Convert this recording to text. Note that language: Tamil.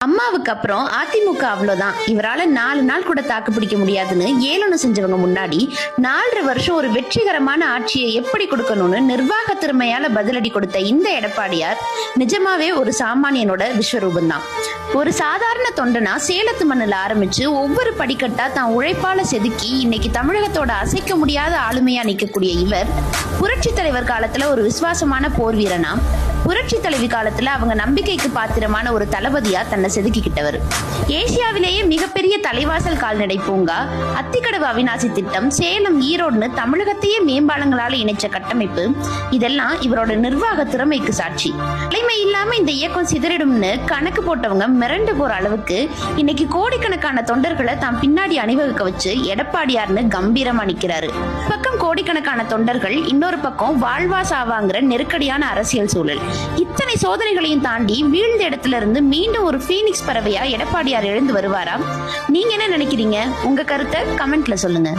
அம்மாவுக்கு அப்புறம் அதிமுக அவ்வளவுதான், இவரால 4 நாள் கூட தாக்கு பிடிக்க முடியாதுன்னு ஏளனம் செஞ்சவங்க முன்னாடி 4.5 வருஷம் ஒரு வெற்றிகரமான ஆட்சியை எப்படி கொடுக்கணும்னு நிர்வாக திறமையால பதிலடி கொடுத்த இந்த எடப்பாடியார் நிஜமாவே ஒரு சாமானியனோட விஸ்வரூபம் தான். ஒரு சாதாரண தொண்டனா சேலத்து மண்ணில் ஆரம்பிச்சு ஒவ்வொரு படிக்கட்டா தான் உழைப்பால செதுக்கி இன்னைக்கு தமிழகத்தோட அசைக்க முடியாத ஆளுமையா நிற்கக்கூடிய இவர் புரட்சி தலைவர் காலத்துல ஒரு விசுவாசமான போர் வீரனா, புரட்சி தலைவி காலத்துல அவங்க நம்பிக்கைக்கு பாத்திரமான ஒரு தளபதியா தன்னை செதுக்கிக்கிட்டவர். ஏசியாவிலேயே மிகப்பெரிய தலைவாசல் கால்நடை பூங்கா, அத்திக்கடவு அவிநாசி திட்டம், சேலம் ஈரோடுன்னு தமிழகத்தையே மேம்பாலங்களால இணைச்ச கட்டமைப்பு, இதெல்லாம் இவரோட நிர்வாக திறமைக்கு சாட்சி. தலைமை இல்லாம இந்த இயக்கம் சிதறிடும்னு கணக்கு போட்டவங்க மிரண்டு போற அளவுக்கு இன்னைக்கு கோடிக்கணக்கான தொண்டர்களை தான் பின்னாடி அணிவகுக்க வச்சு எடப்பாடியார்னு கம்பீரமா நிக்கிறாரு. பக்கம் கோடிக்கணக்கான தொண்டர்கள், இன்னொரு பக்கம் வாழ்வா சாவாங்கிற நெருக்கடியான அரசியல் சூழல். இத்தனை சோதனைகளையும் தாண்டி வீழ்ந்த இடத்துல இருந்து மீண்டும் ஒரு பீனிக்ஸ் பறவையா எடப்பாடியார் எழுந்து வருவாரா? நீங்க என்ன நினைக்கிறீங்க? உங்க கருத்தை கமெண்ட்ல சொல்லுங்க.